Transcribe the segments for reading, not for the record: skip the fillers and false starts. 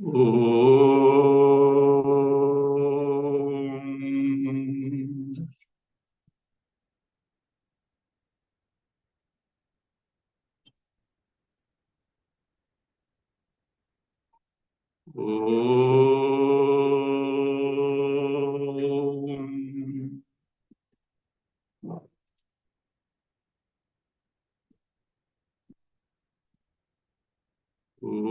Om. Om. Om.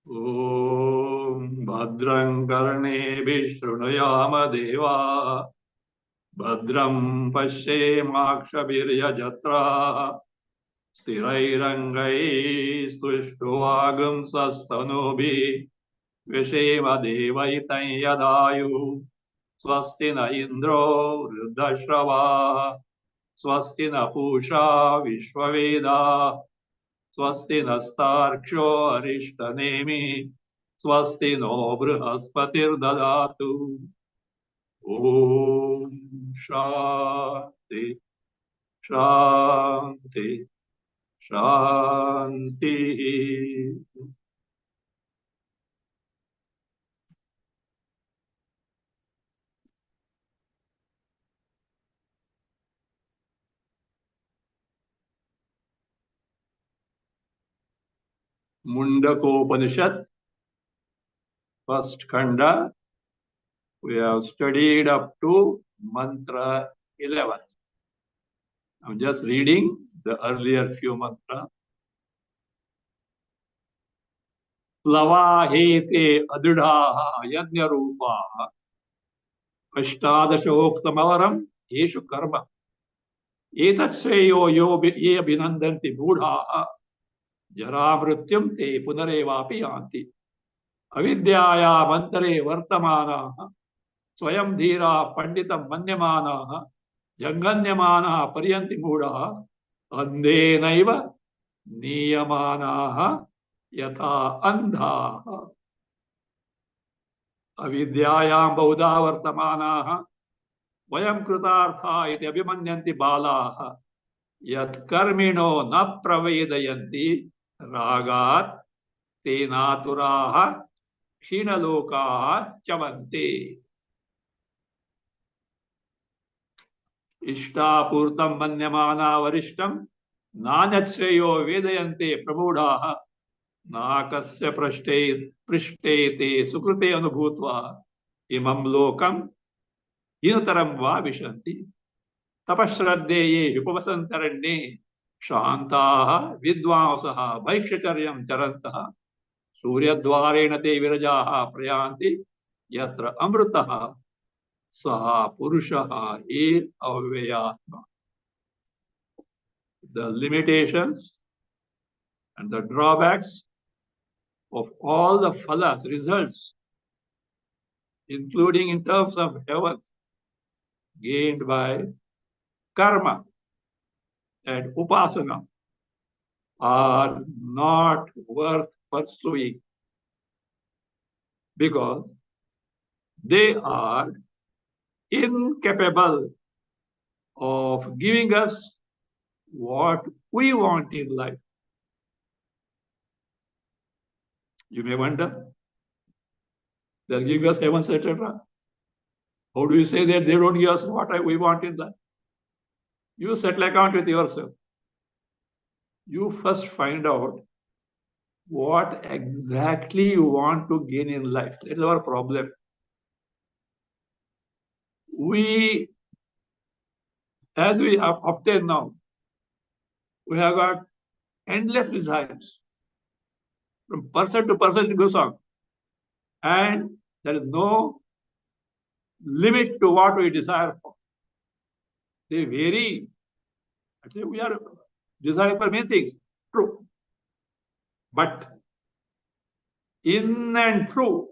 Om Bhadram Karneभिः शृणुयाम देवा भद्रं पश्येमाक्षभिर्यजत्राः स्थिरैरङ्गैः स्तुष्ट्वागुंसस्तनूभिः विषेम देवैतं यदायुः स्वस्ति न इन्द्रो वृद्धश्रवाः स्वस्ति न पूषा विश्ववेदाः स्वस्ति नस्तार्क्ष्यो अरिष्टनेमि स्वस्ति no बृहस्पतिर्ददातु Om Shanti Shanti Shanti. Mundakopanishad, first khanda. We have studied up to mantra 11. I'm just reading the earlier few mantras. प्लवाहेते अदृढ़ाः यज्ञरूपाः अष्टादशोक्तमवरं येषु कर्म एतत् श्रेयो ये अभिनन्दन्ति मूढाः जरामृत्युं ते पुनरेवापि यान्ति अविद्यायामन्तरे वर्तमानाः स्वयं धीराः पंडितं मन्यमानाः जङ्गन्यमानाः पर्यन्ति मूढाः अन्धेनैव नीयमानाः यथा अंधाः अविद्यायां बहुधा वर्तमानाः वयं कृतार्था इति अभिमन्यन्ति बालाः यत्कर्मिणो न प्रवेदयन्ति रागात् तेनातुराः क्षीणलोकाः चवन्ति इष्टापूर्तं मन्यमाना वरिष्ठं नान्यश्रेयो वेदयन्ते प्रमूढाः नाकस्य पृष्ठे ते सुकृते अनुभूत्वा इमं लोकं हीनतरं वा विशन्ति तपश्रद्धे ये उपवसन्तरण्ये शान्ताः विद्वांसः भैक्षचर्यं चरन्तः सूर्यद्वारेण ते विरजाः प्रयान्ति यत्र अमृतः सः पुरुषः ये अव्ययात्मा. The limitations and the drawbacks of all the phalas, results, including in terms of heaven, gained by karma and upasana, are not worth pursuing because they are incapable of giving us what we want in life. You may wonder, they're giving us heavens, etc. How do you say that they don't give us what we want in life? You settle account with yourself. You first find out what exactly you want to gain in life. That is our problem. We, as we have obtained now, we have got endless desires. From person to person it goes on. And there is no limit to what we desire for. They vary. Actually, we are desiring for many things. True. But in and through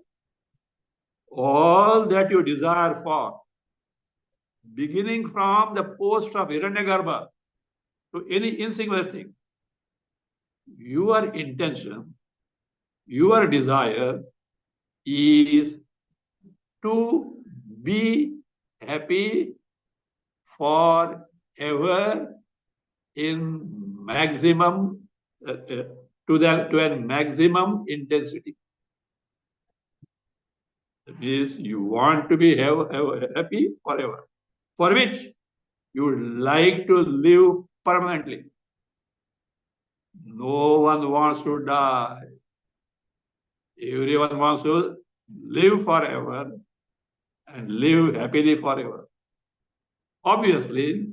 all that you desire for, beginning from the post of Hiranyagarbha to any insignificant thing, your intention, your desire is to be happy forever in maximum to a maximum intensity. That means you want to be happy forever, for which you would like to live permanently. No one wants to die. Everyone wants to live forever and live happily forever. Obviously,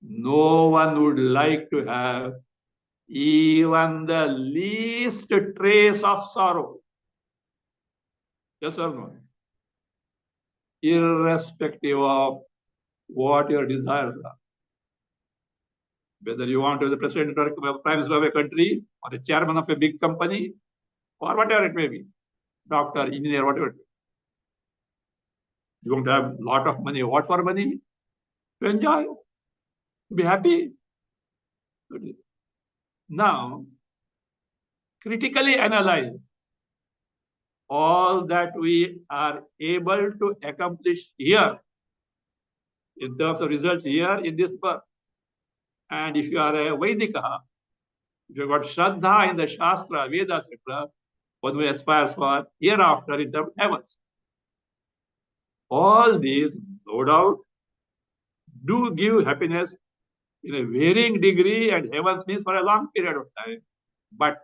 no one would like to have even the least trace of sorrow. Yes or no? Irrespective of what your desires are. Whether you want to be the president or prime minister of a country, or a chairman of a big company, or whatever it may be, doctor, engineer, whatever. You want to have a lot of money. What for money? To enjoy, to be happy. Now, critically analyze all that we are able to accomplish here in terms of results here in this birth. And if you are a Vaidika, if you have got Shraddha in the Shastra, Vedas, etc., one who aspires for hereafter in terms of heavens. All these, no doubt, do give happiness in a varying degree, and heavens means for a long period of time. But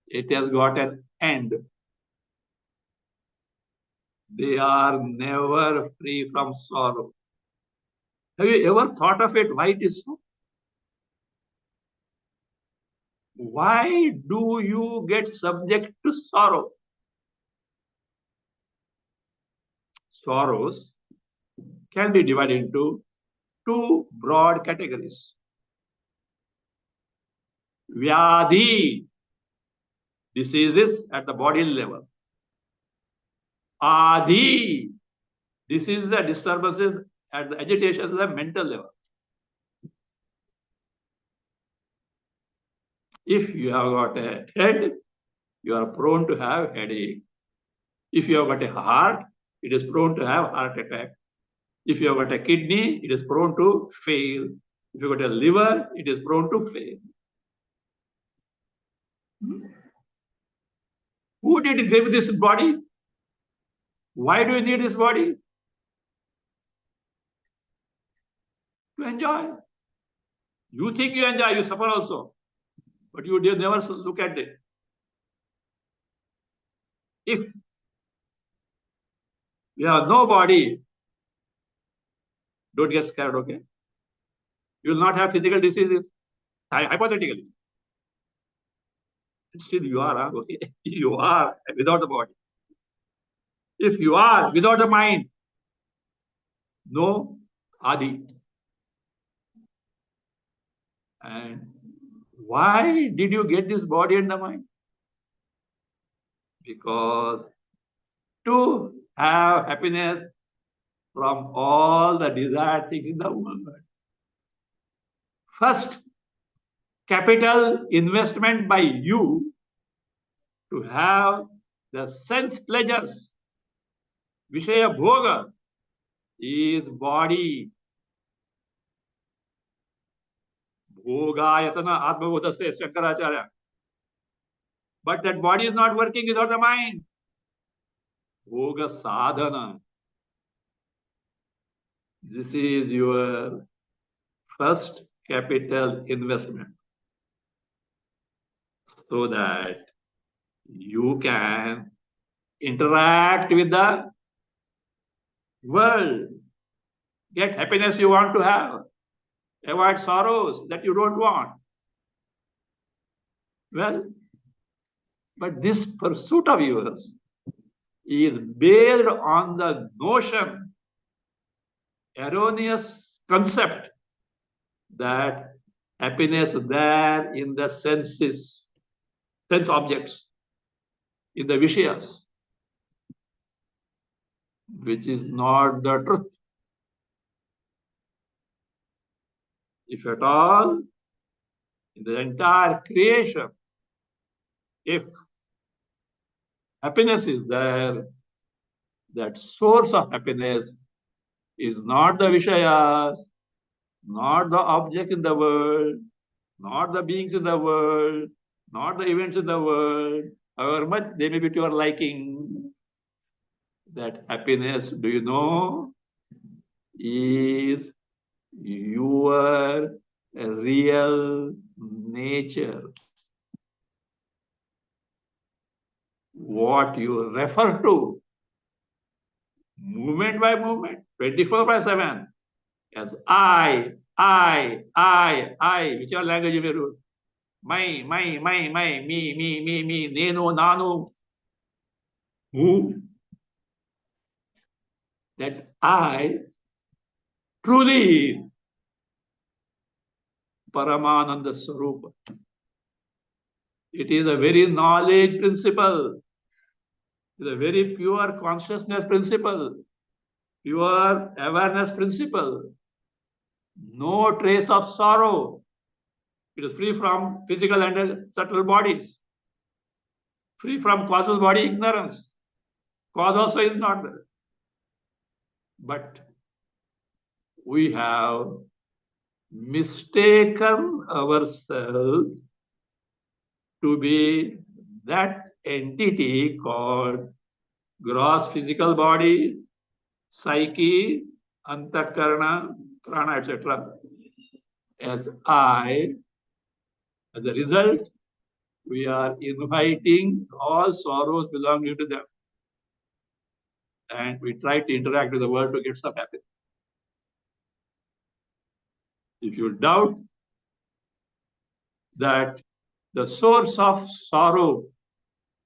it has got an end. They are never free from sorrow. Have you ever thought of it? Why it is so? Why do you get subject to sorrow? Sorrows can be divided into two broad categories. Vyadhi, diseases at the body level. Adi, diseases and disturbances at the agitation at the mental level. If you have got a head, you are prone to have headache. If you have got a heart, it is prone to have heart attack. If you have got a kidney, it is prone to fail. If you have got a liver, it is prone to fail. Who did give this body? Why do you need this body? To enjoy. You think you enjoy, you suffer also. But you never look at it. If you have no body, don't get scared, okay? You will not have physical diseases, hypothetically. Still you are, okay? You are without the body. If you are without the mind, no Adi. And why did you get this body and the mind? Because to have happiness from all the desired things in the world. First, capital investment by you to have the sense pleasures, Vishaya Bhoga, is body. Bhogayatana Atmabodhasya Shankaracharya. But that body is not working without the mind. Bhoga sadhana. This is your first capital investment, so that you can interact with the world, get happiness you want to have, avoid sorrows that you don't want. Well, but this pursuit of yours is based on the notion, erroneous concept, that happiness there in the senses, sense objects, in the Vishayas, which is not the truth. If at all, in the entire creation, if happiness is there, that source of happiness is not the Vishayas, not the objects in the world, not the beings in the world, not the events in the world, however much they may be to your liking. That happiness, do you know, is your real nature. What you refer to, movement by movement, 24/7, as I, whichever language you may use. My, me, nenu, nanu, who, that I truly is Paramananda Swarupa. It is a very knowledge principle. It is a very pure consciousness principle, pure awareness principle. No trace of sorrow. It is free from physical and subtle bodies, free from causal body ignorance. Cause also is not there. But we have mistaken ourselves to be that entity called gross physical body, psyche, antakarana, prana, etc. As I. As a result, we are inviting all sorrows belonging to them. And we try to interact with the world to get some happiness. If you doubt that the source of sorrow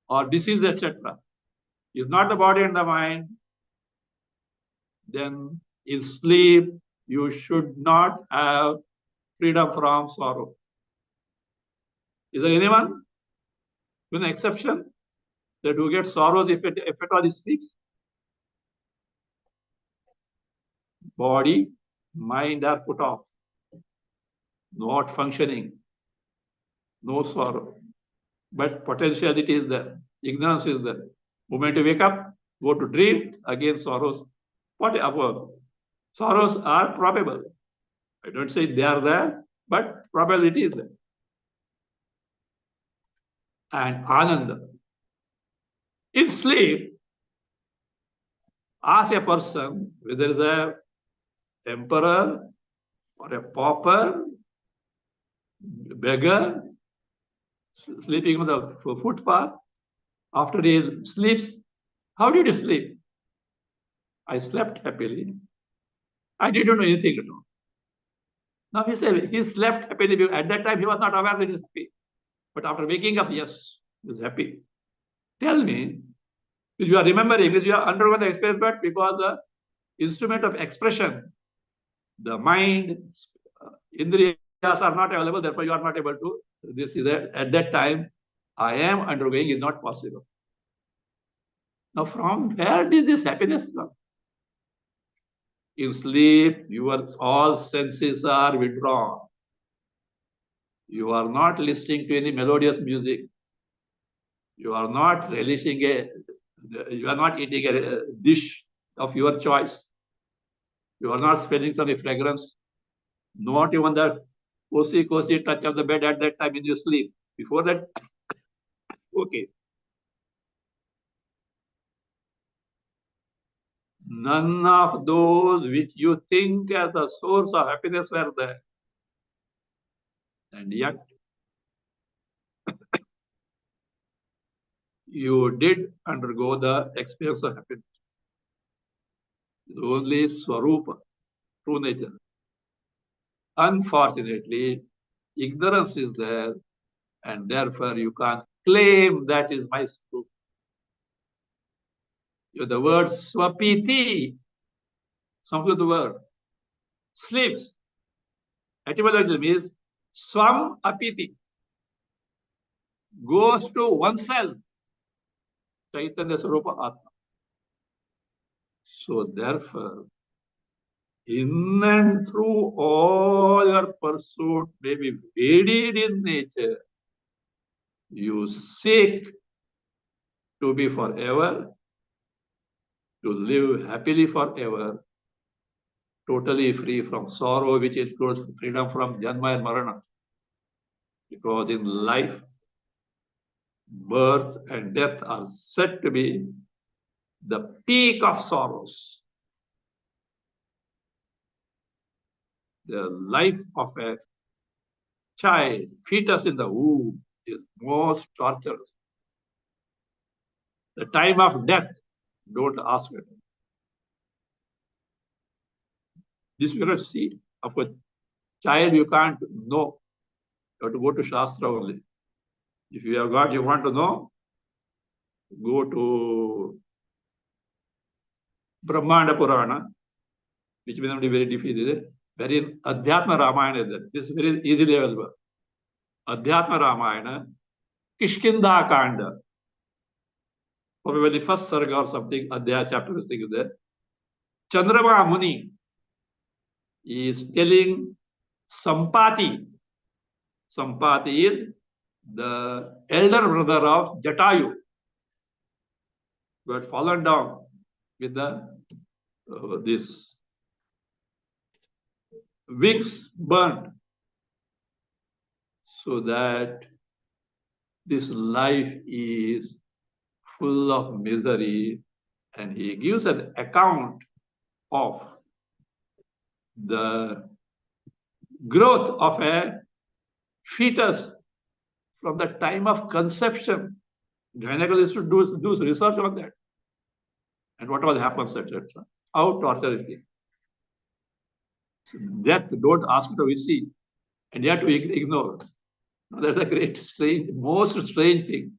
or disease, etc., is not the body and the mind, then in sleep, you should not have freedom from sorrow. Is there anyone with an exception that who gets sorrows if at all he sleeps? Body, mind are put off, not functioning, no sorrow. But potentiality is there, ignorance is there. Moment you wake up, go to dream, again sorrows. Whatever. Sorrows are probable. I don't say they are there, but probability is there. And Ananda. In sleep, ask a person whether it's a emperor or a pauper, beggar, sleeping on the footpath. After he sleeps, how did you sleep? I slept happily. I didn't know anything at all. Now he said he slept happily. At that time, he was not aware that he is happy. But after waking up, yes, he was happy. Tell me, if you are remembering, if you are undergoing the experience, but because the instrument of expression, the mind, indriyas are not available, therefore you are not able to. This is that at that time, I am undergoing is not possible. Now, from where did this happiness come? In sleep, your all senses are withdrawn. You are not listening to any melodious music. You are not relishing you are not eating a dish of your choice. You are not smelling some fragrance. Not even the cozy touch of the bed at that time in your sleep. Before that, okay. None of those which you think as the source of happiness were there. And yet, you did undergo the experience of happiness. Only Swarupa, true nature. Unfortunately, ignorance is there, and therefore you can't claim that is my Swarupa. The word swapiti, Sanskrit word, sleeps. Etymology means swam apiti, goes to oneself. Chaitanya Swarupa Atma. So therefore, in and through all your pursuit may be varied in nature, you seek to be forever to live happily forever, totally free from sorrow, which includes freedom from janma and marana. Because in life, birth and death are said to be the peak of sorrows. The life of a child, fetus in the womb, is most torturous. The time of death, don't ask me. This you cannot see. Of a child, you can't know. You have to go to Shastra only. If you have got, you want to know, go to Brahmanda Purana, which may not be very difficult. Very Adhyatma Ramayana is there. This is very easily available. Adhyatma Ramayana, Kishkinda Kanda. Probably the first sarga or something, Adhyaya chapter is there. Chandrama Muni is telling Sampati. Sampati is the elder brother of Jatayu, who had fallen down with the this wings burnt, so that this life is full of misery, and he gives an account of the growth of a fetus from the time of conception. Gynecologists should do research on that. And what all happens, etc. How torture it is. So death, don't ask to see, and you have to ignore. That's a great, strange, most strange thing.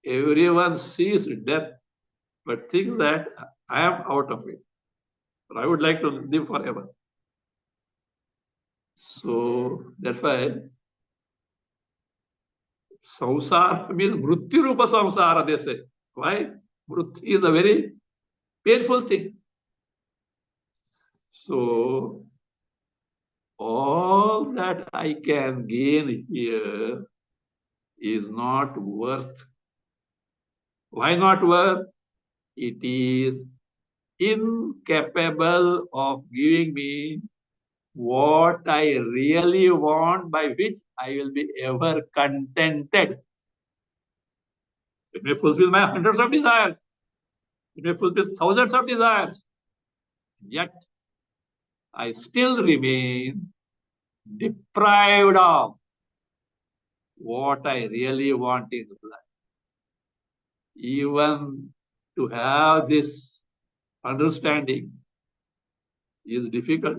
Everyone sees death, but thinks that I am out of it. But I would like to live forever. So that's why samsara means mrityu rupa samsara, they say. Why? Mrityu is a very painful thing. So all that I can gain here is not worth. Why not worth? It is incapable of giving me what I really want, by which I will be ever contented. It may fulfill my hundreds of desires. It may fulfill thousands of desires. Yet, I still remain deprived of what I really want in life. Even to have this understanding is difficult.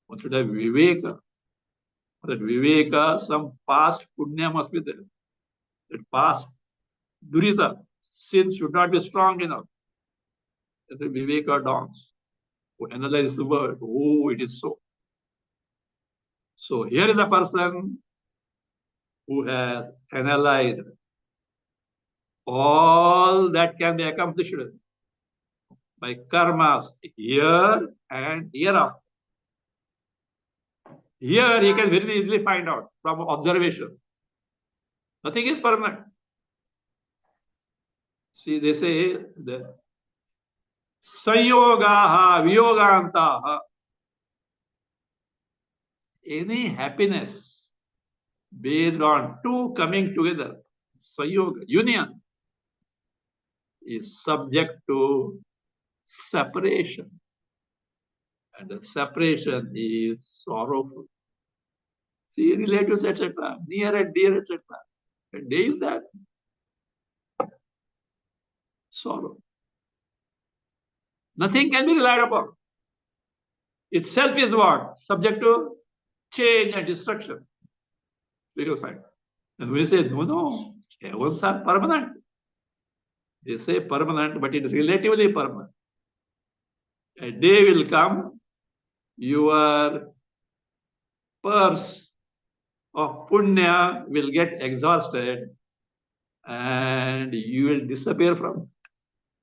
One should have viveka. For that viveka, some past punya must be there. That past durita, sin should not be strong enough. That the viveka dawns. To analyze the word, oh, it is so. So here is a person who has analyzed all that can be accomplished by karmas here and hereafter. Here he can very easily find out from observation. Nothing is permanent. See, they say that sayogaha viyogantaha. Any happiness based on two coming together, sayoga, union, is subject to separation. And the separation is sorrowful. See, relatives, etc., near and dear, etc. And day is that sorrow. Nothing can be relied upon. Itself is what? Subject to change and destruction. Very fine. And we say, no, heavens are permanent. They say permanent, but it is relatively permanent. A day will come, your purse of punya will get exhausted, and you will disappear from it.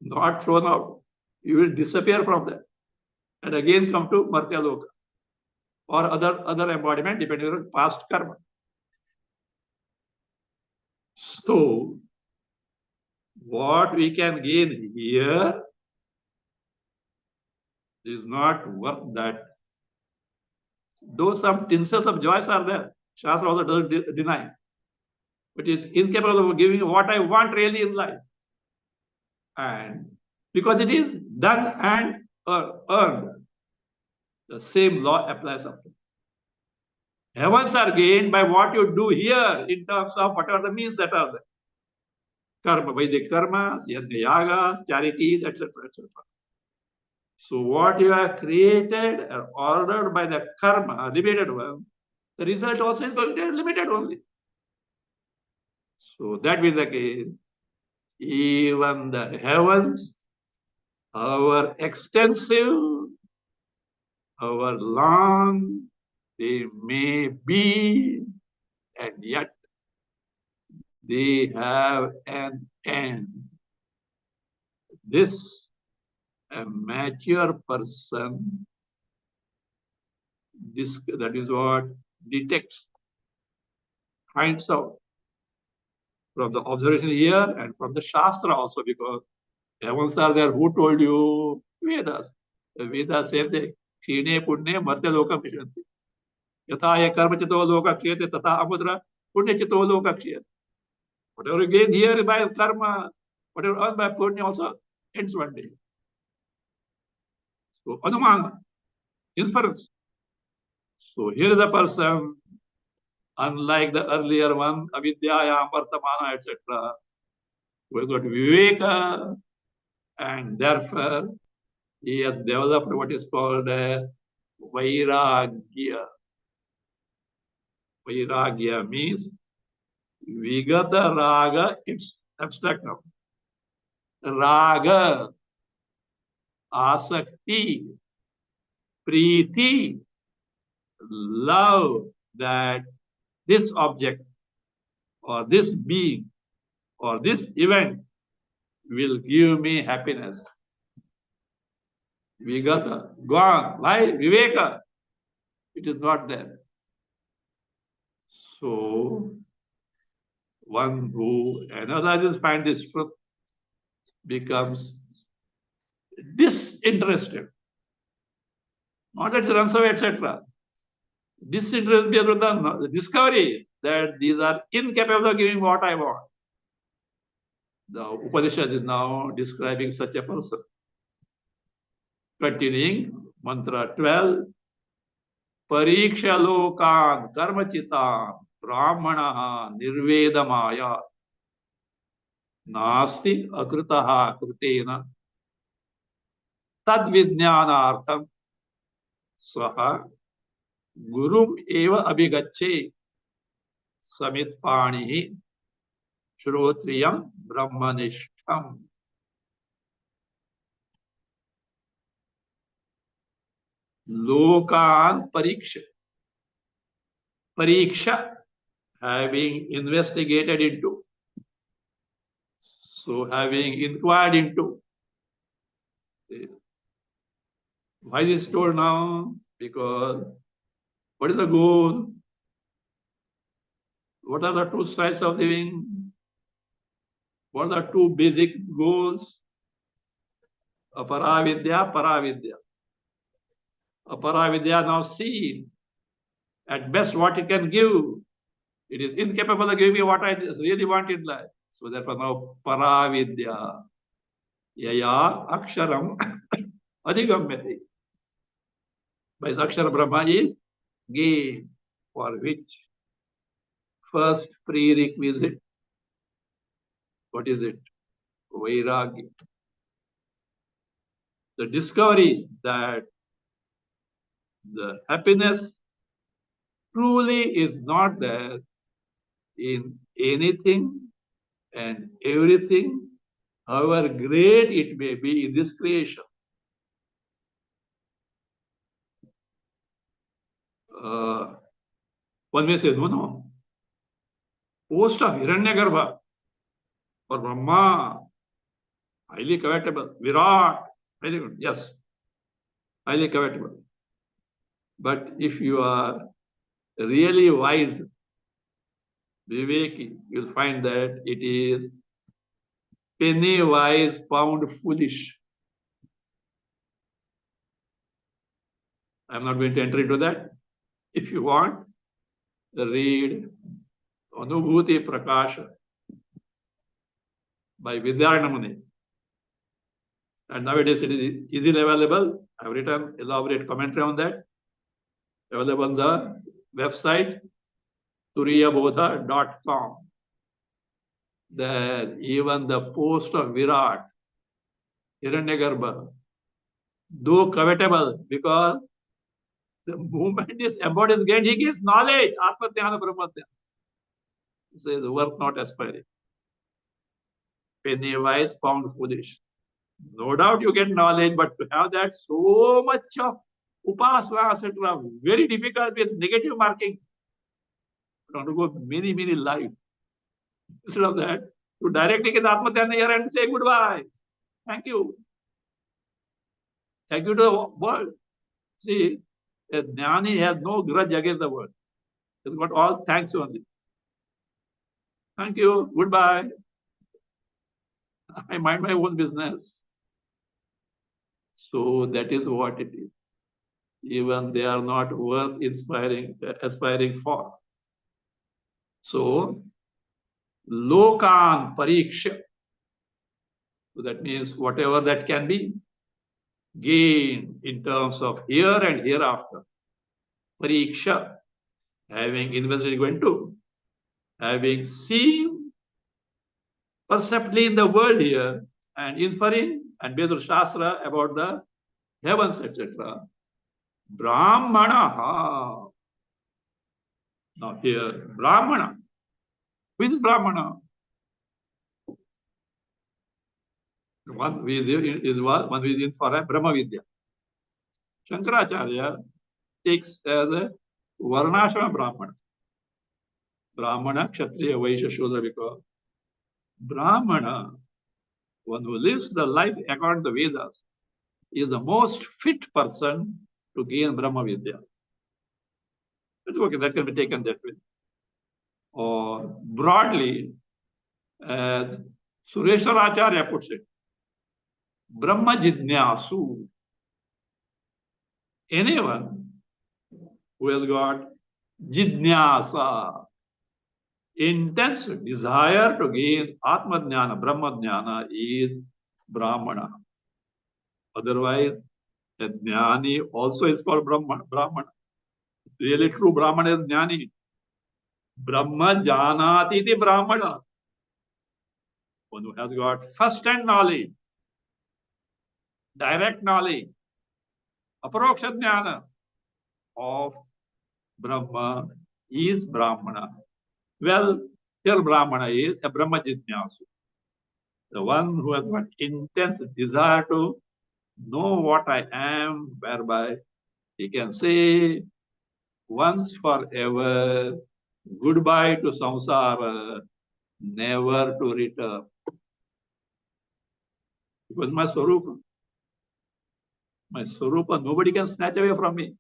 Not thrown out. You will disappear from that. And again come to Martya Loka or other embodiment depending on past karma. So what we can gain here is not worth that. Though some tinctures of joys are there, Shastra also doesn't deny, but it's incapable of giving what I want really in life. And because it is done and earned, the same law applies after. Heavens are gained by what you do here in terms of whatever the means that are there. Karma, Vedic karmas, yajna yagas, charities, etc., etc. So what you have created or ordered by the karma, limited one, the result also is going to be limited only. So that being the case, even the heavens, however extensive, however long they may be, and yet they have an end. This, a mature person, that is what detects, finds out from the observation here and from the Shastra also, because heavens are there. Who told you? Vedas. The Vedas say, Kshine Punne Martya Loka Vishanti. Yatha ye karma chito loka kshiyate tata amudra punya chito loka kshiyate. Whatever you gain here by karma, whatever earned by punya also ends one day. So anumana, inference. So here is a person, unlike the earlier one, avidyaya, vartamana, etc., who has got viveka, and therefore he has developed what is called vairagya. Vairagya means vigata raga, it's abstract now. Raga, asakti, priti, love that this object or this being or this event will give me happiness. Vigata, gone. Why? Viveka. It is not there. So, one who analyzes, finds this truth, becomes disinterested. Not that it runs away, etc. Disinterested because of the discovery that these are incapable of giving what I want. The Upanishad is now describing such a person. Continuing, mantra 12. Pariksha lokan karmachitan brahmana nirvedamaya nasti akritaha krutena tad vijnanartham swaha gurum eva abhigacche samitpanihi shrotriyam brahmanishtam. Lokan pariksha. Pariksha, having investigated into. So having inquired into. Why is this told now? Because what is the goal? What are the two styles of living? What are the two basic goals? Aparavidya, paravidya. Aparavidya now seen. At best, what it can give. It is incapable of giving me what I really want in life. So therefore now paravidya. Yaya aksharam adhigamyati. By the akshara Brahma is gain, for which first prerequisite. What is it? Vairagya. The discovery that the happiness truly is not there in anything and everything, however great it may be in this creation. One may say, no. Post of Hiranyagarbha or Brahma, highly covetable. Virat, very good. Yes, highly covetable. But if you are really wise, Viveki, you'll find that it is penny wise, pound foolish. I'm not going to enter into that. If you want, read Anubhuti Prakasha by Vidyanamani. And nowadays it is easily available. I've written elaborate commentary on that. Available on the website turiyabodha.com. There, even the post of Virat, Hiranyagarbha, though covetable, because the movement is embodies gain, he gives knowledge, Atmadhyana Brahmadhyana. He says, work not aspiring. Penny wise, pound foolish. No doubt you get knowledge, but to have that so much of upasana, etc., very difficult with negative marking. To undergo many, many lives. Instead of that, to directly get Atmadhyana here and say goodbye. Thank you. Thank you to the world. See, a Jnani has no grudge against the world. He's got all thanks only. Thank you. Goodbye. I mind my own business. So that is what it is. Even they are not worth aspiring for. So, lokan pariksha. So that means whatever that can be gained in terms of here and hereafter. Pariksha, having investigated into, having seen perceptibly in the world here and inferring and based on Shastra about the heavens, etc. Brahmana. Now here, Brahmana. Who is Brahmana? One who is one who is in for a Brahma Vidya. Shankaracharya takes as a Varnashama Brahmana. Brahmana, Kshatriya, Vaishya, Shudra, because Brahmana, one who lives the life according to the Vedas, is the most fit person to gain Brahma Vidya. Okay, that can be taken that way. Or broadly, as Sureshwaracharya puts it, Brahma Jidnyasu. Anyone who has got Jidnyasa, intense desire to gain Atma Jnana, Brahma Jnana, is Brahmana. Otherwise, a Jnani also is called Brahmana. Really true Brahmana is Jnani. Brahma Janati iti Brahmana. One who has got first-hand knowledge, direct knowledge, Aparoksha Jnana of Brahma is Brahmana. Well, here Brahmana is a Brahma Jidnyasu. The one who has got intense desire to know what I am, whereby he can say once forever, goodbye to samsara, never to return. Because my Swarupa, nobody can snatch away from me.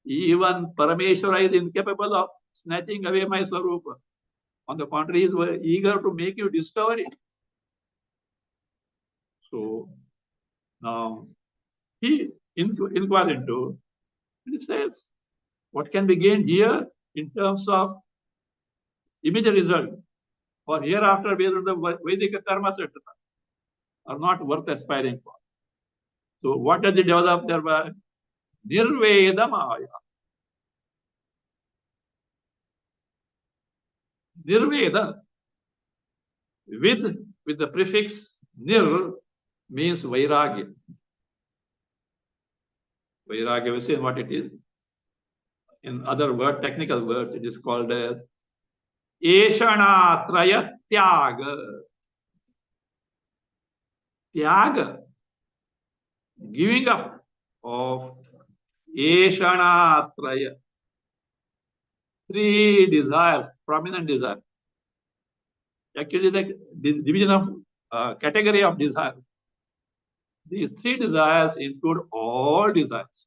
Even Parameshwara is incapable of snatching away my Swarupa. On the contrary, he is eager to make you discover it. So now he inquires into, he says, what can be gained here in terms of immediate result or hereafter based on the Vedic karma, etc., are not worth aspiring for. So what does it develop thereby? Nirvedamaya. Nirveda with the prefix nir means vairagya. Vairagya, we say what it is. In other word, technical words, it is called as Eshanatraya Tyaga. Tyaga, giving up of Eshanatraya. Three desires, prominent desires. Actually, the division of category of desire. These three desires include all desires.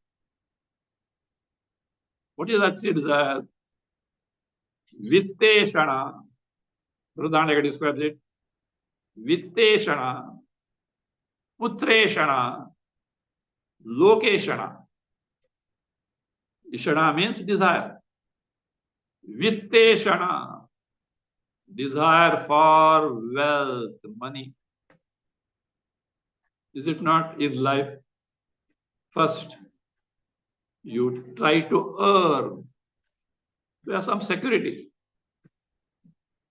What is that three desires? Vitteshana. Rudandaka describes it. Vitteshana, Putreshana, Lokeshana. Ishana means desire. Vitteshana, desire for wealth, money. Is it not in life? First, you try to earn. There some security.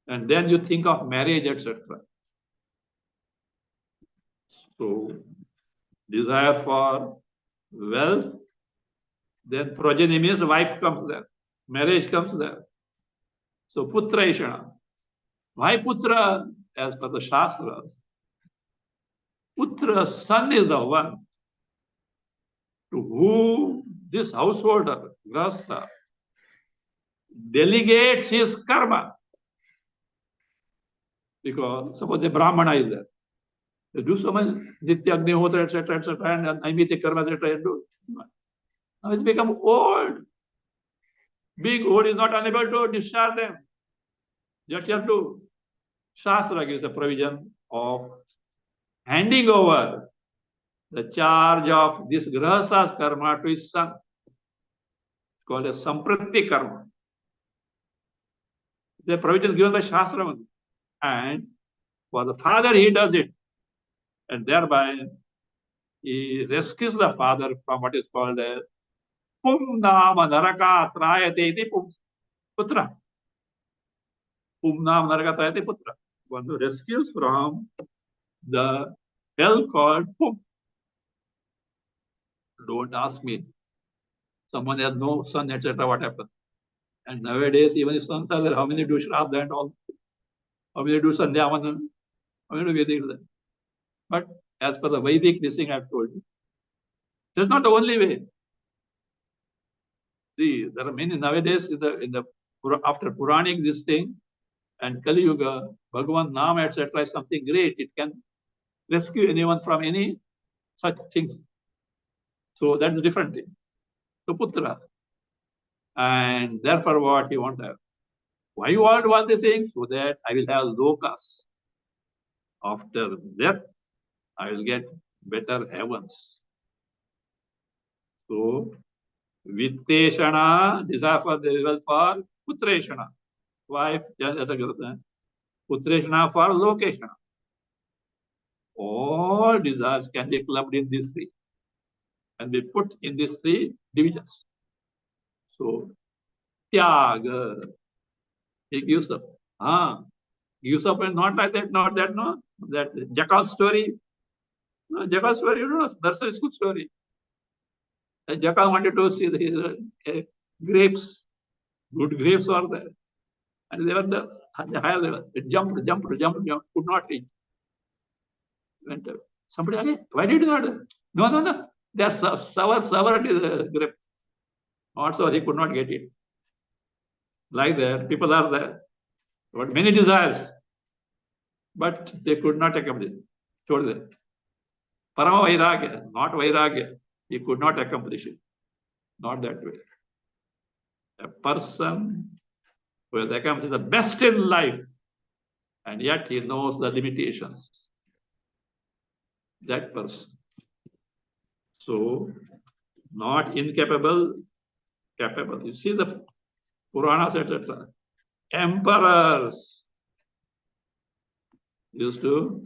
And then you think of marriage, etc. So, desire for wealth, then progeny means wife comes there, marriage comes there. So, putra ishana. Why putra? As per the Shastras, putra, son is the one to whom this householder, grahastha, delegates his karma. Because suppose a Brahmana is there, they do so much Nitya Agnihotra, etc., and Naimiti karma, etc., and do. Now it's become old. Being old is not unable to discharge them. Just you have to. Shastra gives a provision of handing over the charge of this grahastha's karma to his son. It's called a samprati karma. The provision given by Shastra. And for the father, he does it. And thereby, he rescues the father from what is called a pumnama naraka trayate iti putra. Pumnam naraka trayate putra. One who rescues from the hell called Pum. Don't ask me. Someone has no son, etc. What happened? And nowadays, even if sons are there, how many do Shraddha and all? How many do Sandhyavanana? How many do Vedic? But as per the Vedic, this thing I've told you, that's not the only way. See, there are many nowadays after Puranic this thing and Kali Yuga, Bhagavan Nam, etc. is something great. It can rescue anyone from any such things. So that's a different thing. So Putra. And therefore what you want to have? Why you want this thing? So that I will have lokas. After death, I will get better heavens. So Vitteshana, desire for the wealth for Putreshana. Wife, Putreshana for Lokeshana. All desires can be clubbed in these three and be put in these three divisions. So, Tyaga, he gives up. Gives up and not like that, not that, no. That Jackal story. No, Jackal story, you know, that's a good story. And Jackal wanted to see the grapes. Good grapes are there. And they were the higher level. It jumped, could not reach. Went up. Somebody again, why did you not? No. There's sour grape. Not so he could not get it. Like that, people are there. But many desires. But they could not accomplish it. Told them. Parama Vairagya, not Vairagya. He could not accomplish it. Not that way. A person who has accomplished the best in life, and yet he knows the limitations. That person. So, not incapable, capable. You see the Puranas, etc. Emperors used to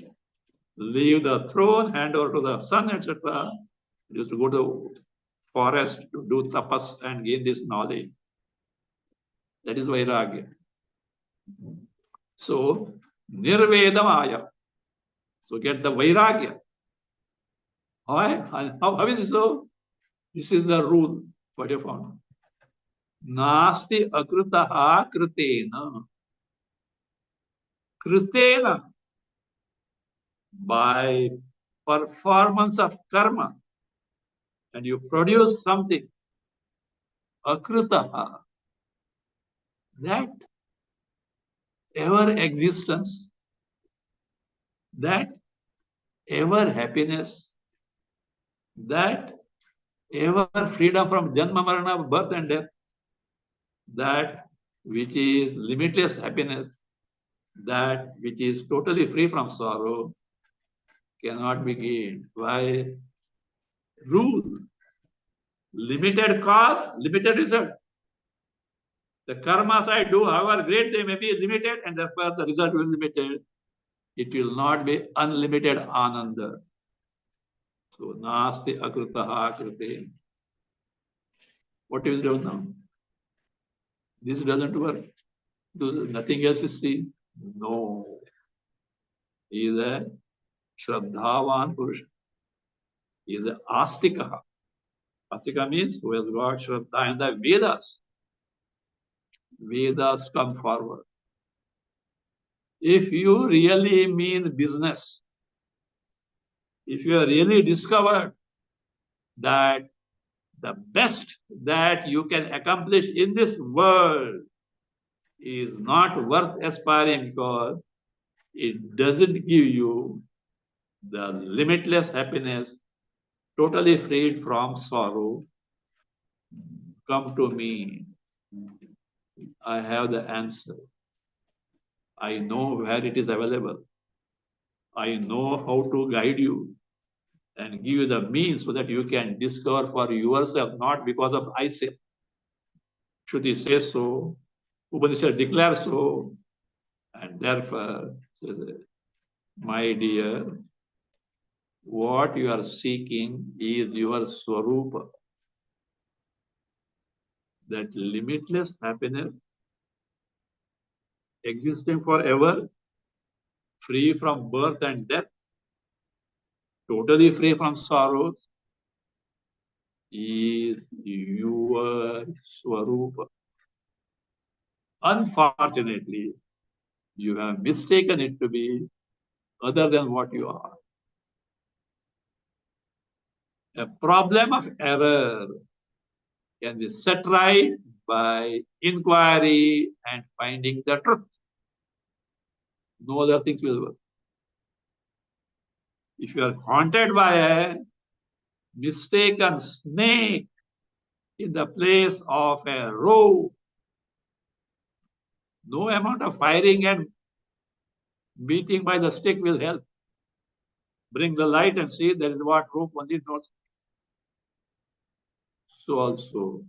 leave the throne, hand over to the son, etc. Used to go to forest to do tapas and gain this knowledge. That is Vairagya. So, Nirvedamaya. So, get the Vairagya. How is it so? This is the rule. What you found? Nasti akrutaha kritena. Kritena. By performance of karma. And you produce something. Akrutaha. That ever existence. That ever happiness. That ever freedom from janma marana, birth and death, that which is limitless happiness, that which is totally free from sorrow cannot be gained. Why? Rule. Limited cause, limited result. The karmas I do, however great they may be, limited, and therefore the result will be limited. It will not be unlimited ananda. So, nasti akrutaha akrute. What is done now? This doesn't work. Nothing else is free. No. He is a Shraddhavan Purush. He is a Astika. Astika means who has got Shraddha in the Vedas. Vedas come forward. If you really mean business, if you have really discovered that the best that you can accomplish in this world is not worth aspiring because it doesn't give you the limitless happiness, totally freed from sorrow, come to me. I have the answer. I know where it is available. I know how to guide you and give you the means so that you can discover for yourself, not because of I say. Shruti says so, Upanishad declares so, and therefore, says, my dear, what you are seeking is your swarupa, that limitless happiness existing forever, free from birth and death, totally free from sorrows, is your swarupa. Unfortunately, you have mistaken it to be other than what you are. A problem of error can be set right by inquiry and finding the truth. No other things will work. If you are haunted by a mistaken snake in the place of a rope, no amount of firing and beating by the stick will help. Bring the light and see that is what rope only knows. So also,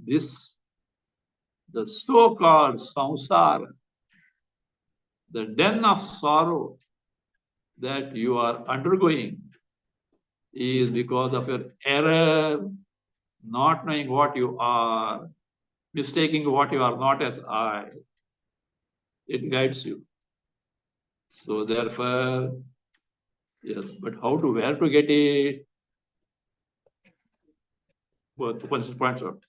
this, the so-called samsara, the den of sorrow that you are undergoing is because of your error, not knowing what you are, mistaking what you are not as I. It guides you. So therefore, yes, but how to, where to get it? What Upanishad points out.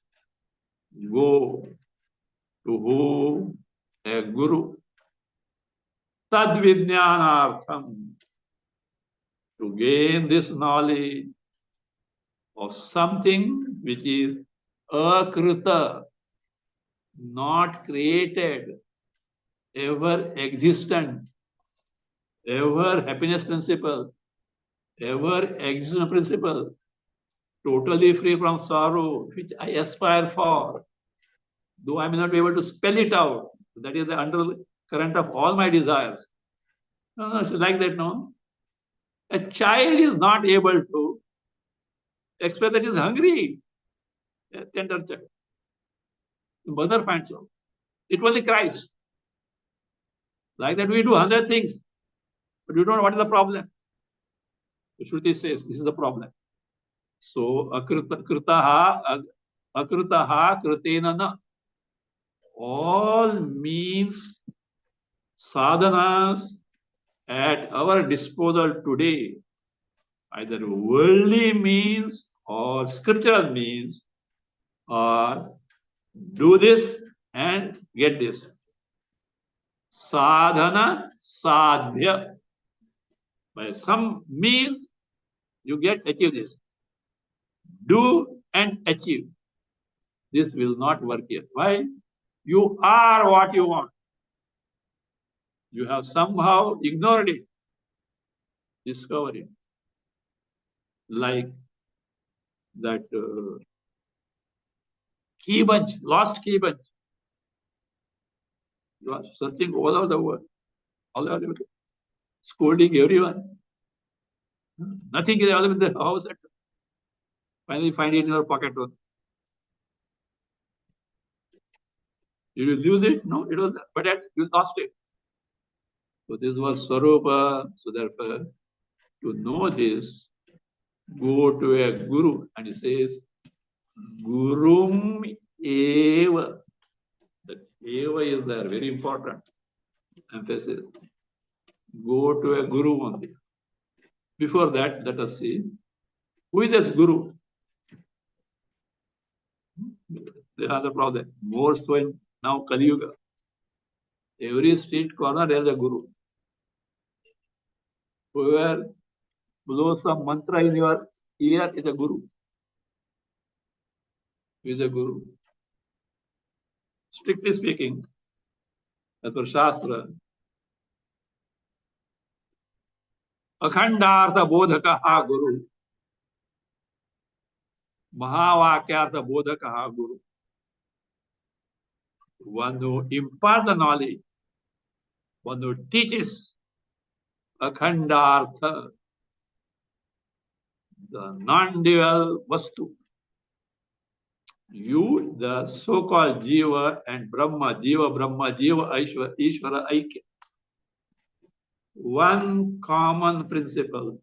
Go to who? A guru. Tad vijnanartham. To gain this knowledge of something which is akrita, not created, ever existent, ever happiness principle, ever existence principle, totally free from sorrow, which I aspire for, though I may not be able to spell it out. That is the undercurrent of all my desires. No, it's like that, no? A child is not able to express that he's hungry. A tender child. The mother finds out. It only cries. Like that, we do 100 things, but we don't know what is the problem. The Shruti says this is the problem. So, akritaha kritena na. All means sadhanas at our disposal today, either worldly means or scriptural means, or do this and get this. Sadhana sadhya. By some means, you achieve this. Do and achieve. This will not work here. Why? You are what you want. You have somehow ignored it. Discover it. Like that key bunch, lost key bunch. You are searching all over the world, all over the world, scolding everyone. Nothing is available in the house. Finally, find it in your pocket. Did you lose it? No, it was, but you lost it. So this was Swarupa. So therefore, to know this, go to a guru, and he says, Gurum eva. That eva is there, very important emphasis. Go to a guru only. Before that, let us see who is this guru. They are the problem. More so in now Kali Yuga. Every street corner there is a guru. Whoever blows some mantra in your ear is a guru. Who is a guru? Strictly speaking, as per Shastra, अखंडार्थ बोधक हा गुरु, महावाक्यार्थ बोधक हा guru. One who imparts the knowledge, one who teaches akhandartha, the non-dual vastu. You, the so-called Jiva and Brahma, Jiva, Ishvara, Aikya. One common principle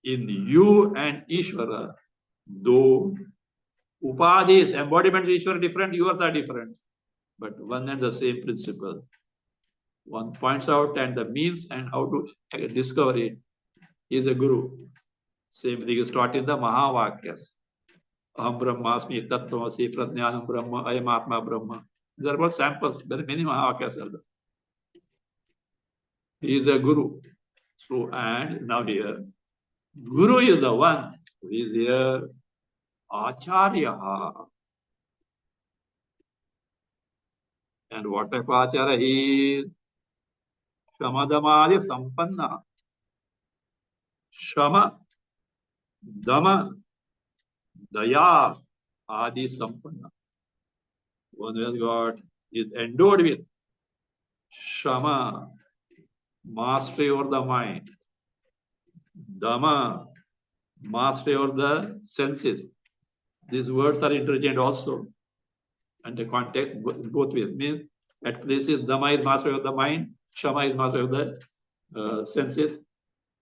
in you and Ishvara, though Upadhis, embodiments of Ishvara different, yours are different, but one and the same principle. One points out and the means and how to discover it is a guru. Same thing is taught in the Mahavakyas. Aham Brahmasmi, Tattvamasi, Prajnanam Brahma, Ayam Atma Brahma. There are both samples, there are many Mahavakyas are there. He is a guru. So, and now here, guru is the one who is here, Acharya. And what type of Acharya he is? Shamadamadi Sampanna. Shama, Dama, Daya, Adi Sampanna. One who has got, is endowed with Shama, mastery over the mind. Dama, mastery over the senses. These words are interchanged also. And the context both ways means at places Dama is mastery of the mind, Shama is mastery of the senses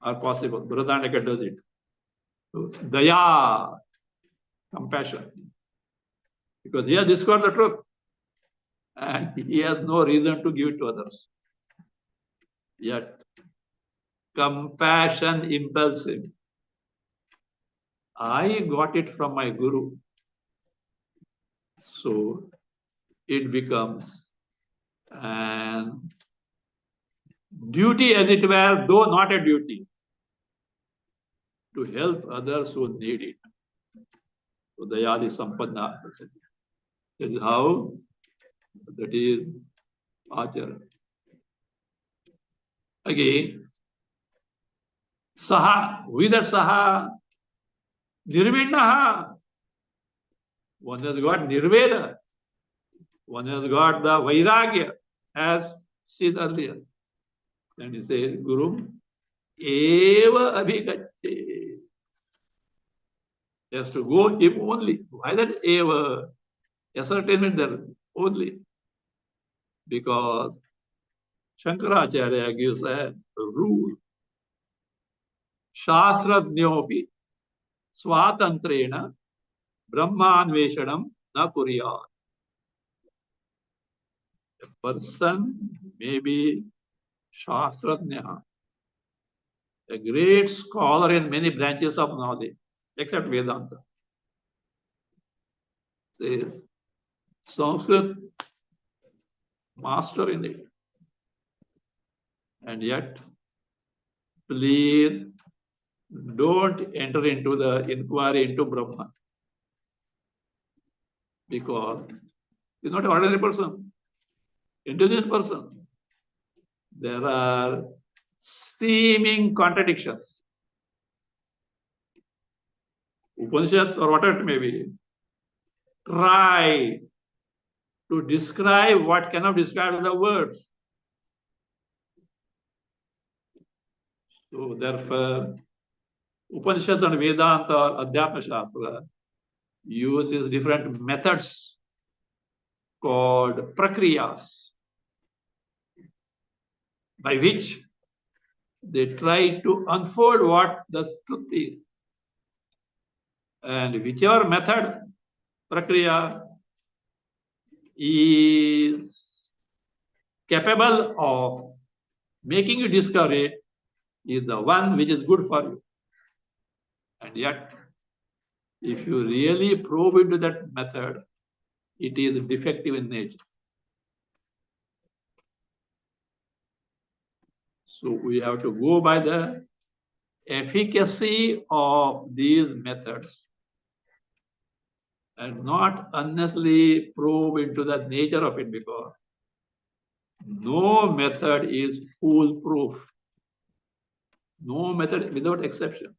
are possible. Brihadaranyaka does it. So, Daya, compassion. Because he has discovered the truth. And he has no reason to give it to others. Yet, compassion impels him. I got it from my guru. So, it becomes an duty, as it were, though not a duty, to help others who need it. So, Dayali Sampanna. That is how, that is Acharya. Again, Saha, with that Saha, Nirvinnaha. One has got Nirveda. One has got the Vairagya, as seen earlier. And he says, Guru, Eva Abhigatte. He has to go him only. Why that Eva? Ascertainment there only. Because Shankaracharya gives a rule. Shastrajnyopi swatantrena brahmanveshanam na kuriyat. A person may be Shastrajnya, a great scholar in many branches of knowledge, except Vedanta. Says Sanskrit, master in it. And yet, please don't enter into the inquiry into Brahma. Because he's not an ordinary person, intelligent person. There are seeming contradictions. Upanishads or whatever it may be, try to describe what cannot be described with the words. So therefore, Upanishads and Vedanta or Adhyatma Shastra uses different methods called prakriyas, by which they try to unfold what the truth is. And whichever method, prakriya, is capable of making you discover it, is the one which is good for you. And yet, if you really probe into that method, it is defective in nature. So we have to go by the efficacy of these methods and not unnecessarily probe into the nature of it, because no method is foolproof. No method without exception.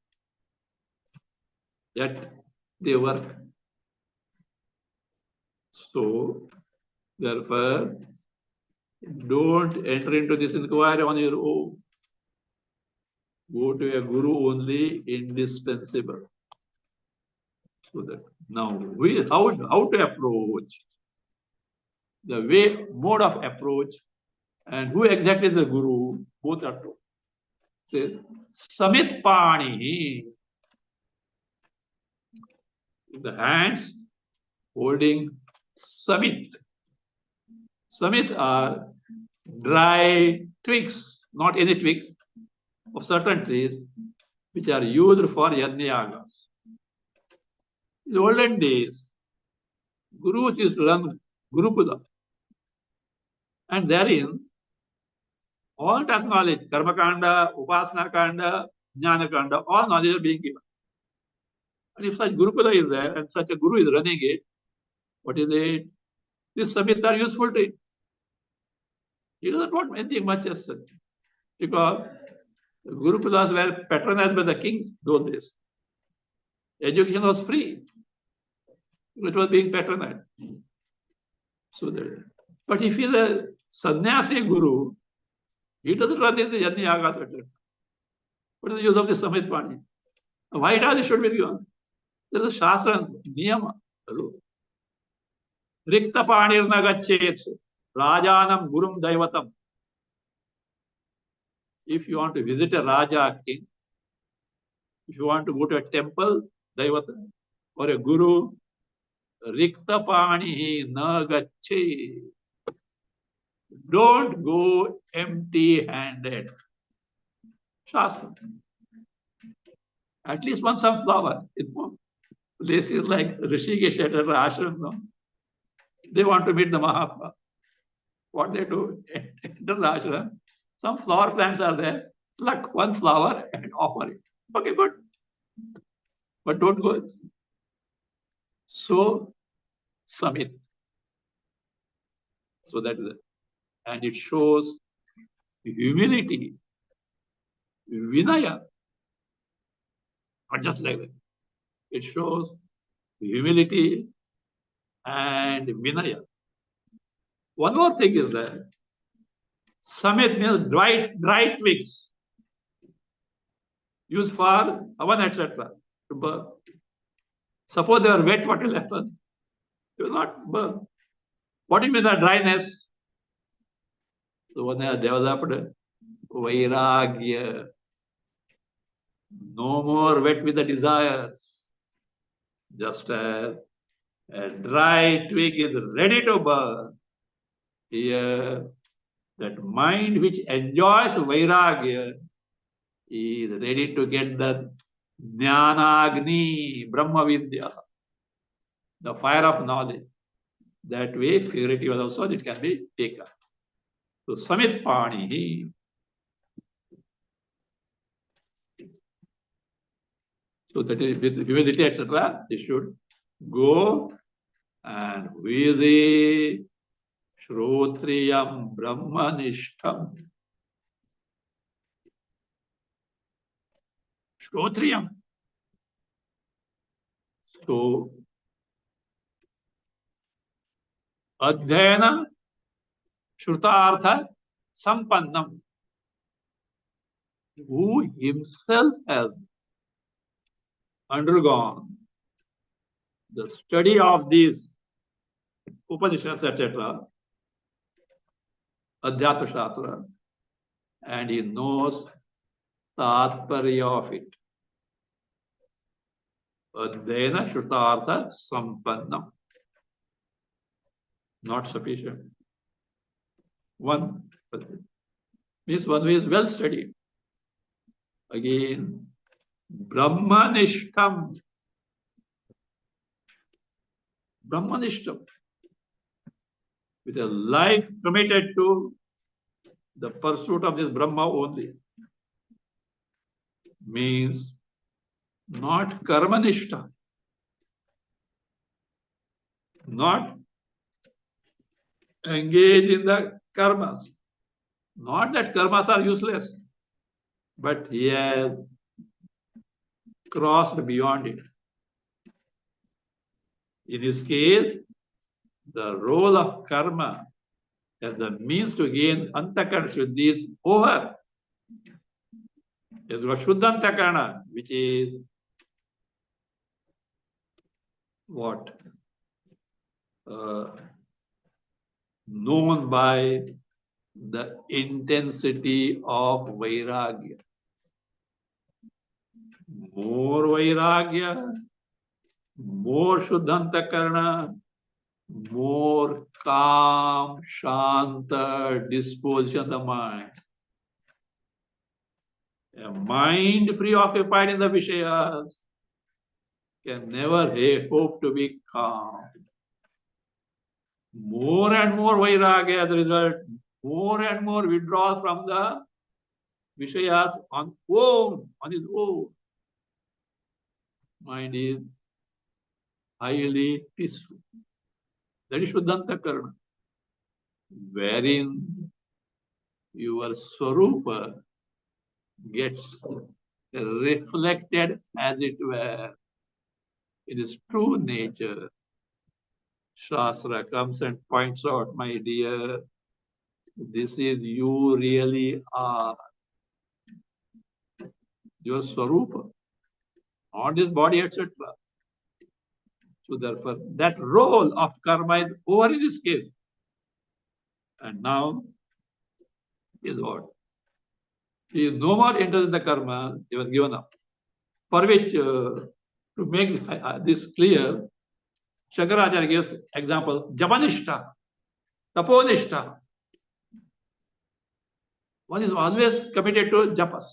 Yet they work. So therefore, don't enter into this inquiry on your own. Go to a guru only, indispensable. So that now how to approach, the way, mode of approach, and who exactly is the guru, both are true. Says Samit Pani, the hands holding Samit. Samit are dry twigs, not any twigs, of certain trees, which are used for yajnayagas. In the olden days, gurus used to run Gurukula, and therein all types of knowledge, Karma Kanda, Upasana Kanda, Jnana Kanda, all knowledge are being given. And if such Gurukula is there and such a guru is running it, what is it? These Samits are useful to him. He doesn't want anything much as such, because Gurukulas were patronized by the kings those days. Education was free. It was being patronized. So that, but if he's a sannyasi guru, he doesn't run in the Yajna Yagas, etc. What is the use of the Samit Pani? Why does it should be given? There is a Shastra, Niyama. Rikta Panir Nagachet, Rajanam Gurum Daivatam. If you want to visit a Raja, king, if you want to go to a temple, Daivatam, or a guru, Rikta Pani Nagache. Don't go empty-handed. Shastra. At least one sunflower. Places like Rishikesh at ashram, no? They want to meet the Mahatma. What they do? Enter the ashram. Some flower plants are there. Pluck one flower and offer it. Okay, good. But don't go. So, Samit. So that is it. And it shows humility, Vinaya. Not just like that. It shows humility and Vinaya. One more thing is that Samit means dry twigs used for oven, etc. to burn. Suppose they are wet, what will happen? It will not burn. What do you mean by dryness? So one has developed Vairagya. No more wet with the desires. Just as a dry twig is ready to burn. Here, that mind which enjoys Vairagya is ready to get the Jnanagni, Brahma Vidya, the fire of knowledge. That way, figurative also, it can be taken. So, Samit Pani. So, that is with humility, etc., they should go and Vidi Shrotriyam Brahmanishtam. Shrotriyam. So, Adhyayana Shrutartha Sampannam, who himself has undergone the study of these Upanishads, etc., Adhyatma Shastra, and he knows Tatparya of it. Adhyayana Shrutartha Sampannam. Not sufficient. One means one who is well studied. Again, Brahmanishtam. Brahmanishtam. With a life committed to the pursuit of this Brahma only. Means not karmanishta. Not engage in the karmas. Not that karmas are useless, but he has crossed beyond it. In this case, the role of karma as the means to gain antakarana shuddhi is over. Is Shuddhantakarana, which is what? Known by the intensity of Vairagya. More Vairagya, more Shuddhantakarana, more calm, shanta disposition of the mind. A mind preoccupied in the Vishayas can never hope to be calm. More and more Vairagya as a result, more and more withdrawal from the Vishayas on his own. Mind is highly peaceful. That is Shuddhantakarana, wherein your Swarupa gets reflected, as it were, in its true nature. Shastra comes and points out, my dear, this is you really are. Your Swarupa, not this body, etc. So therefore, that role of karma is over in this case. And now is what? He is no more interested in the karma, he was given up. For which, to make this clear, Shankaracharya gives example, Japanishta, Taponishta. One is always committed to japas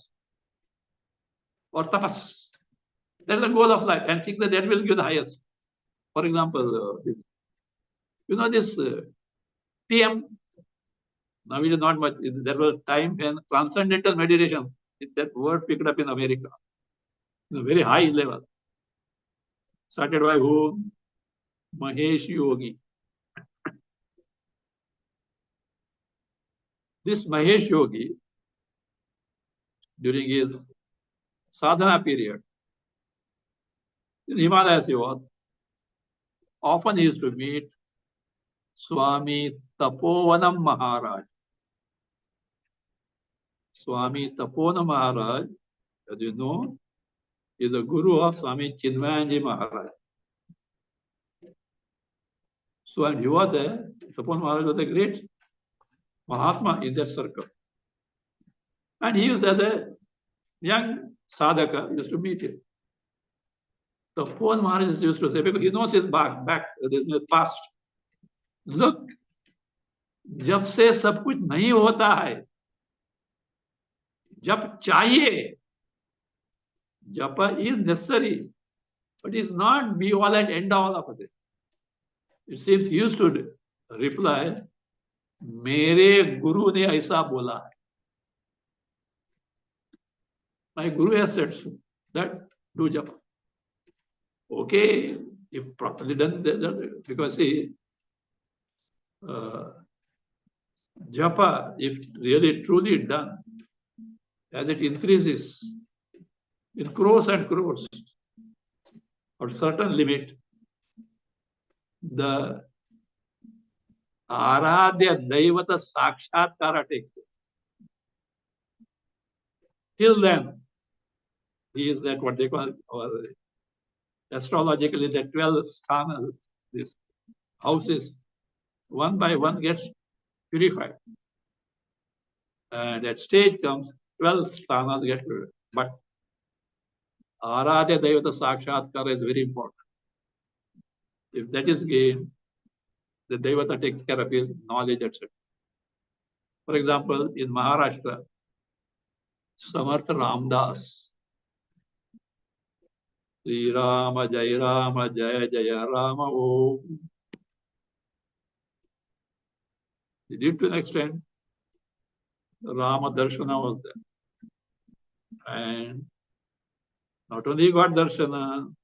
or tapas. That is the goal of life, and think that that will give the highest. For example, you know this TM. Now it is not much. There was a time when transcendental meditation, that word picked up in America, in a very high level. Started by whom? Mahesh Yogi. This Mahesh Yogi, during his sadhana period, in Himalayas he was, often he used to meet Swami Tapovanam Maharaj. Swami Tapovanam Maharaj, as you know, is the guru of Swami Chinmayanji Maharaj. So when he was there, Tapovanam Maharaj was a great Mahatma in that circle. And he was as a young sadhaka, used to meet him. Tapovanam Maharaj used to say, because he knows his his past. Look, जब से सब कुछ नहीं होता है, जब चाहिए, japa is necessary, but is not be all and end all of it. It seems he used to reply, मेरे गुरु ने ऐसा बोला है. My guru has said so, that do japa. Okay, if properly done, because see, japa, if really truly done, as it increases in crores and crores, or certain limit, the Aradhya Daivata Sakshatkara takes place. Till then, he is that what they call, or astrologically, the 12 sthanas, these houses, one by one gets purified. And at stage comes, 12 sthanas get purified. But Aradhya Devata Sakshatkara is very important. If that is gained, the Devata takes care of his knowledge, etc. For example, in Maharashtra, Samarth Ramdas, Sri Rama Jaya Jaya Rama Om. He did to an extent, Rama Darshana was there. And not only he got Darshana,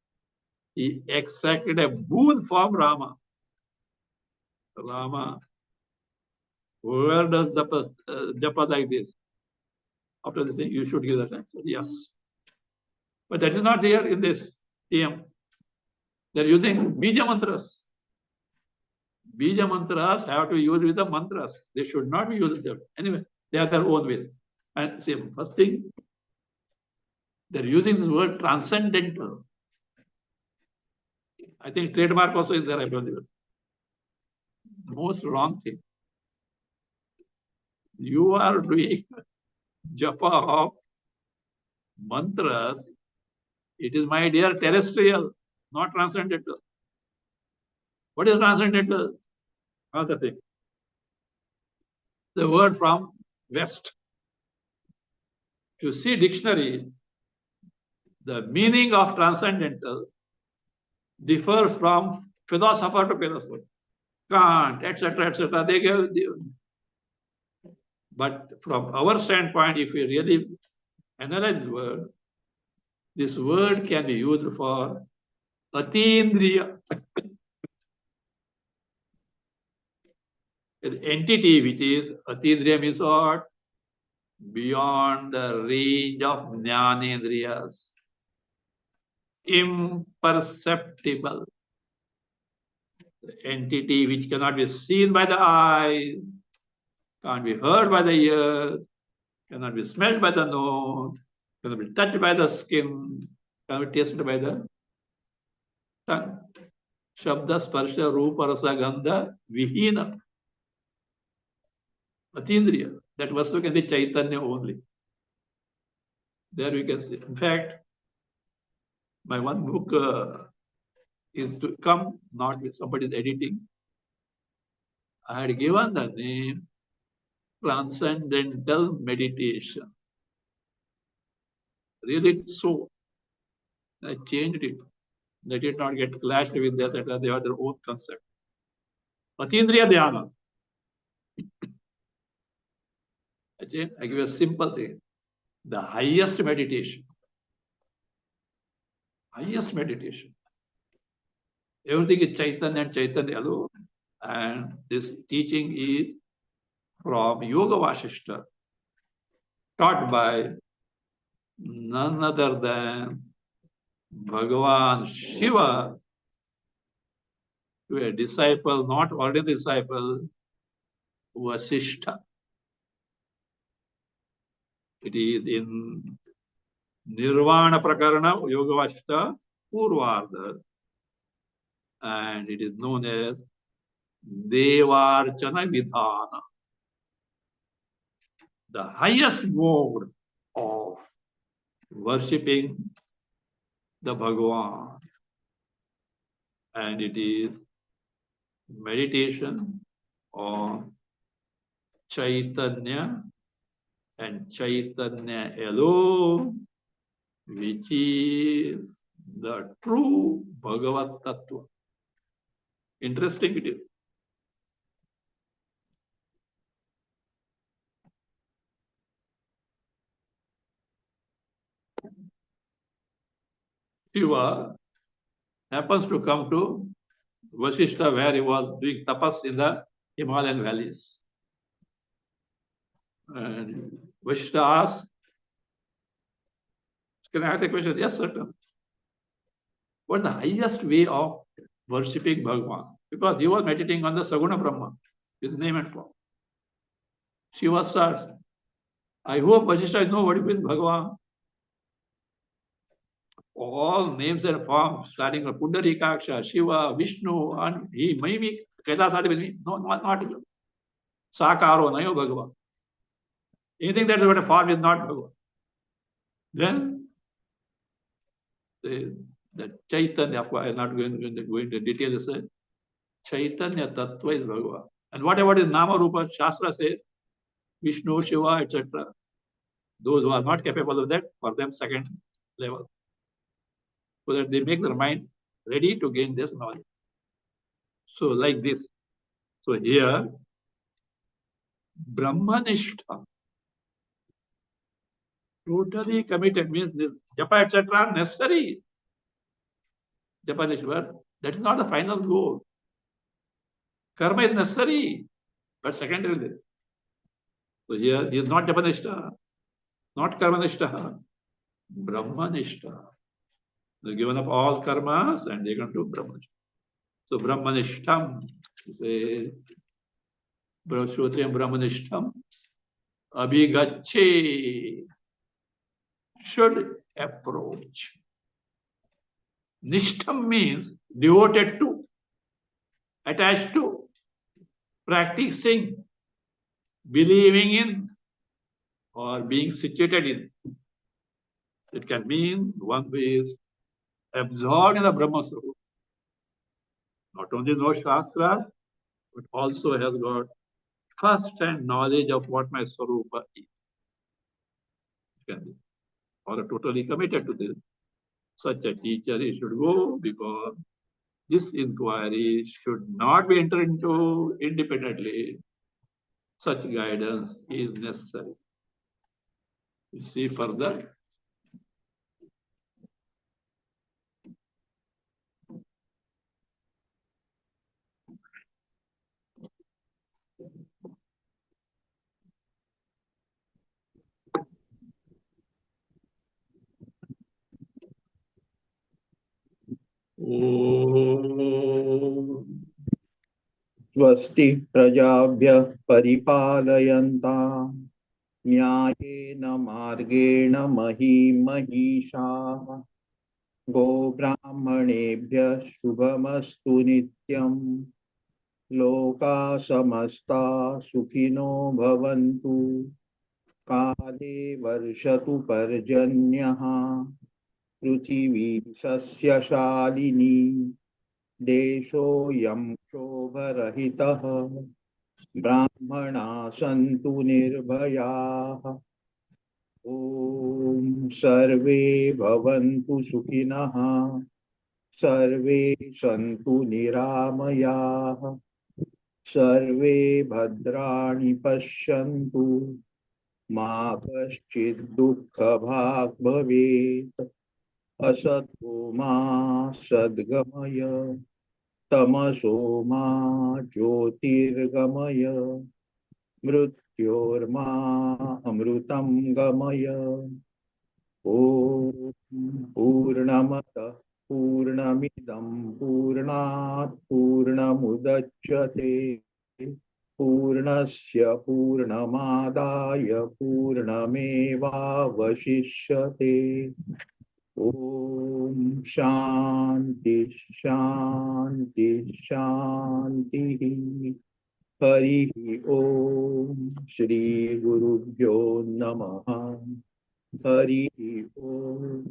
he extracted a boon from Rama. Rama, whoever does the japa like this, after this thing, you should give that answer. Yes. But that is not there in this TM. They're using Bija mantras. Bija mantras have to be used with the mantras. They should not be used with them. Anyway, they have their own ways. And same, first thing, they're using this word transcendental. I think trademark also is there, I believe. Most wrong thing. You are doing japa of mantras. It is, my dear, terrestrial, not transcendental. What is transcendental? Another thing. The word from West. To see dictionary, the meaning of transcendental differs from philosopher to philosopher. Kant, etc., etc. They give. But from our standpoint, if we really analyze this word can be used for atindriya, an entity which is atindriya means what? Beyond the range of jnanendriyas, imperceptible, the entity which cannot be seen by the eye, can't be heard by the ears, cannot be smelled by the nose, cannot be touched by the skin, cannot be tasted by the tongue. Shabda, Sparsha, Rupa, Rasa, Gandha, Vihina. Atindriya. That vastu can be Chaitanya only. There we can see. In fact, my one book is to come, not with somebody's editing. I had given the name Transcendental Meditation. Really, it's so. I changed it. Let it not get clashed with this, etc. They have their own concept. Atindriya Dhyana. I give you a simple thing. The highest meditation. Highest meditation. Everything is Chaitanya and Chaitanya alone. And this teaching is from Yoga Vasishta, taught by none other than Bhagavan Shiva, to a disciple, not ordinary disciple, Vasishta. It is in Nirvana Prakarana, Yoga Vasishta, Purvarda, and it is known as Devarchana Vidhana. The highest mode of worshipping the Bhagavan. And it is meditation on Chaitanya and Chaitanya alone, which is the true Bhagavat Tattva. Interesting it is. Shiva happens to come to Vasishta, where he was doing tapas in the Himalayan valleys. And Vasishta asked, can I ask a question? Yes, certain. What is the highest way of worshipping Bhagavan? Because he was meditating on the Saguna Brahma. with name and form. Shiva starts. I hope Vasishtha know what it means, Bhagavan. All names and forms, starting from Pundarikaksha, Shiva, Vishnu, and he, Mahimi, Kailasadi with me. No, not Sakaro, Nayo Bhagavan. Anything that is what a form is not Bhagavan. Then the Chaitanya, I am not going into details. Chaitanya Tattva is Bhagavan. And whatever is Nama Rupa, Shastra says, Vishnu, Shiva, etc. Those who are not capable of that, for them, second level. So that they make their mind ready to gain this knowledge. So, like this. So, here, Brahmanishta, totally committed means this japa, etc., necessary. Japanishwar, that is not the final goal. Karma is necessary, but secondary. So, here, he is not Japanishta, not Karmanishta, Brahmanishta. They given up all karmas and they can do Brahmanishta. So Brahmanishtam, say Shrotriyam Brahmanishtam, Abhigache, should approach. Nishtam means devoted to, attached to, practicing, believing in, or being situated in. It can mean one who is absorbed in the Brahma Swarup. Not only knows Shastra, but also has got first-hand knowledge of what my Swarupa is. It can be. Or totally committed to this. Such a teacher he should go, because this inquiry should not be entered into independently. Such guidance is necessary. You see further. स्वस्ति प्रजाभ्यः परिपालयन्तां न्यायेन मार्गेण महीं महिषाः गोब्राह्मणेभ्यः शुभमस्तु नित्यं लोकाः समस्ताः सुखिनो भवन्तु काले वर्षतु पर्जन्यः पृथिवी सस्यशालिनी देशोऽयं क्षोभरहितः ब्राह्मणाः सन्तु निर्भयाः ॐ सर्वे भवन्तु सुखिनः सर्वे सन्तु निरामयाः सर्वे भद्राणि पश्यन्तु मा कश्चित् दुःखभाग् भवेत् असतो मा सद्गमय तमसो मा ज्योतिर्गमय मृत्योर्मा अमृतं गमय ॐ पूर्णमतः पूर्णमिदं पूर्णात् पूर्णमुदच्यते पूर्णस्य पूर्णमादाय पूर्णमेवावशिष्यते ॐ शान्ति शान्ति शान्तिः हरिः ॐ श्री गुरुभ्यो नमः हरिः ॐ।